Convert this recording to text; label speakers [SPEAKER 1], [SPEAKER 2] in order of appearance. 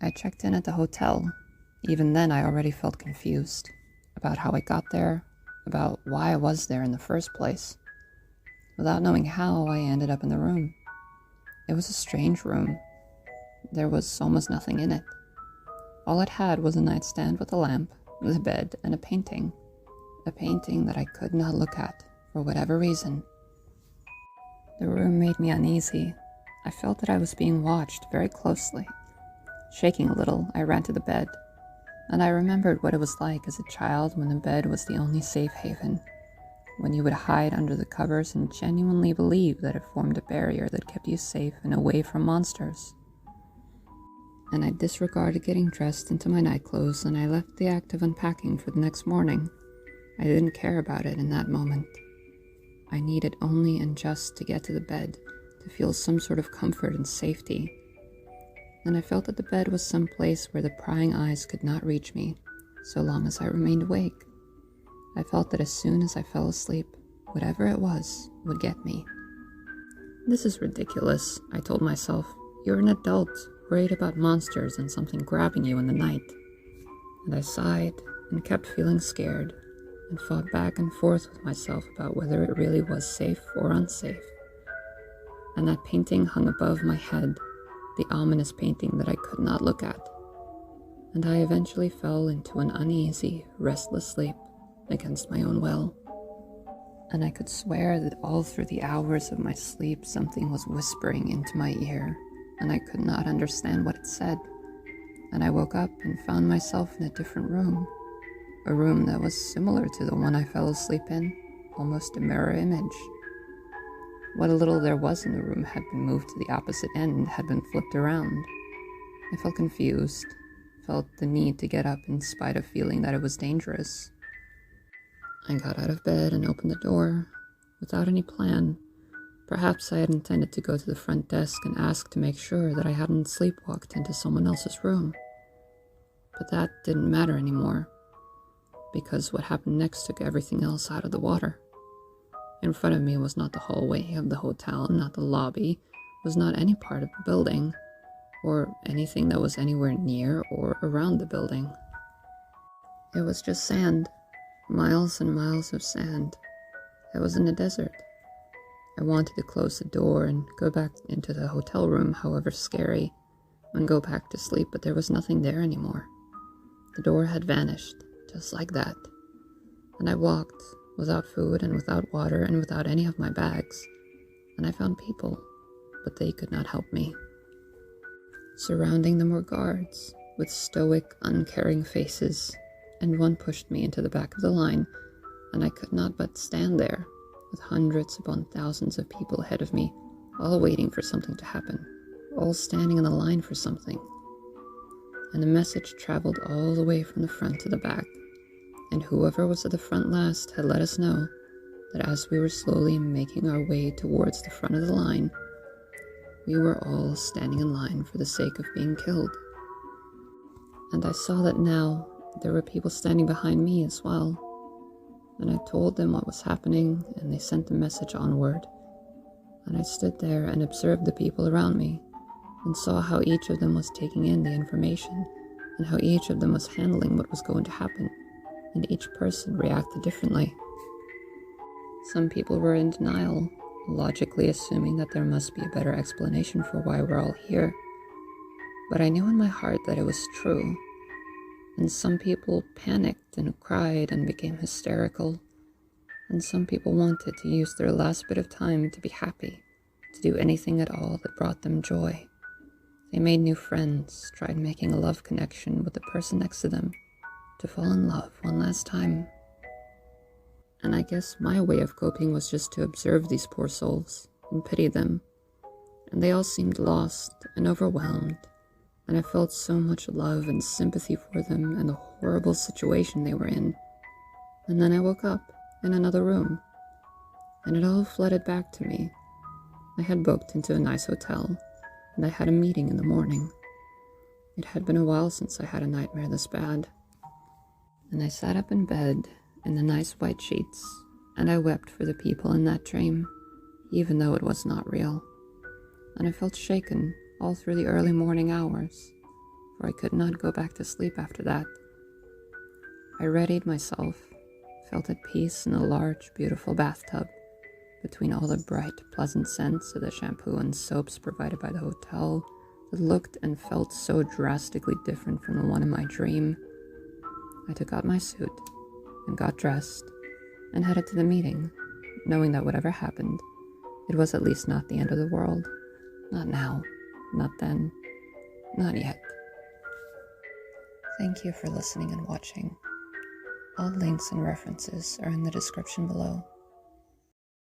[SPEAKER 1] I checked in at the hotel. Even then, I already felt confused about how I got there, about why I was there in the first place. Without knowing how, I ended up in the room. It was a strange room. There was almost nothing in it. All it had was a nightstand with a lamp, the bed, and a painting. A painting that I could not look at, for whatever reason. The room made me uneasy. I felt that I was being watched very closely. Shaking a little, I ran to the bed, and I remembered what it was like as a child when the bed was the only safe haven, when you would hide under the covers and genuinely believe that it formed a barrier that kept you safe and away from monsters. And I disregarded getting dressed into my nightclothes, and I left the act of unpacking for the next morning. I didn't care about it in that moment. I needed only and just to get to the bed, to feel some sort of comfort and safety. And I felt that the bed was some place where the prying eyes could not reach me, so long as I remained awake. I felt that as soon as I fell asleep, whatever it was would get me. This is ridiculous, I told myself. You're an adult, worried about monsters and something grabbing you in the night. And I sighed and kept feeling scared, and fought back and forth with myself about whether it really was safe or unsafe. And that painting hung above my head, the ominous painting that I could not look at. And I eventually fell into an uneasy, restless sleep against my own will. And I could swear that all through the hours of my sleep something was whispering into my ear, and I could not understand what it said. And I woke up and found myself in a different room, a room that was similar to the one I fell asleep in, almost a mirror image. What little there was in the room had been moved to the opposite end and had been flipped around. I felt confused, felt the need to get up in spite of feeling that it was dangerous. I got out of bed and opened the door, without any plan. Perhaps I had intended to go to the front desk and ask to make sure that I hadn't sleepwalked into someone else's room. But that didn't matter anymore, because what happened next took everything else out of the water. In front of me was not the hallway of the hotel, not the lobby, was not any part of the building, or anything that was anywhere near or around the building. It was just sand, miles and miles of sand. I was in a desert. I wanted to close the door and go back into the hotel room, however scary, and go back to sleep, but there was nothing there anymore. The door had vanished, just like that. And I walked, without food and without water and without any of my bags, and I found people, but they could not help me. Surrounding them were guards, with stoic, uncaring faces, and one pushed me into the back of the line, and I could not but stand there, with hundreds upon thousands of people ahead of me, all waiting for something to happen, all standing in the line for something. And the message traveled all the way from the front to the back, and whoever was at the front last had let us know that as we were slowly making our way towards the front of the line, we were all standing in line for the sake of being killed. And I saw that now there were people standing behind me as well, and I told them what was happening, and they sent the message onward. And I stood there and observed the people around me, and saw how each of them was taking in the information, and how each of them was handling what was going to happen, and each person reacted differently. Some people were in denial, logically assuming that there must be a better explanation for why we're all here. But I knew in my heart that it was true. And some people panicked and cried and became hysterical. And some people wanted to use their last bit of time to be happy, to do anything at all that brought them joy. They made new friends, tried making a love connection with the person next to them, to fall in love one last time. And I guess my way of coping was just to observe these poor souls and pity them. And they all seemed lost and overwhelmed, and I felt so much love and sympathy for them and the horrible situation they were in. And then I woke up in another room, and it all flooded back to me. I had booked into a nice hotel, and I had a meeting in the morning. It had been a while since I had a nightmare this bad. And I sat up in bed in the nice white sheets, and I wept for the people in that dream, even though it was not real. And I felt shaken all through the early morning hours, for I could not go back to sleep after that. I readied myself, felt at peace in a large, beautiful bathtub, between all the bright, pleasant scents of the shampoo and soaps provided by the hotel that looked and felt so drastically different from the one in my dream. I took out my suit and got dressed and headed to the meeting, knowing that whatever happened, it was at least not the end of the world. Not now, not then, not yet. Thank you for listening and watching. All links and references are in the description below.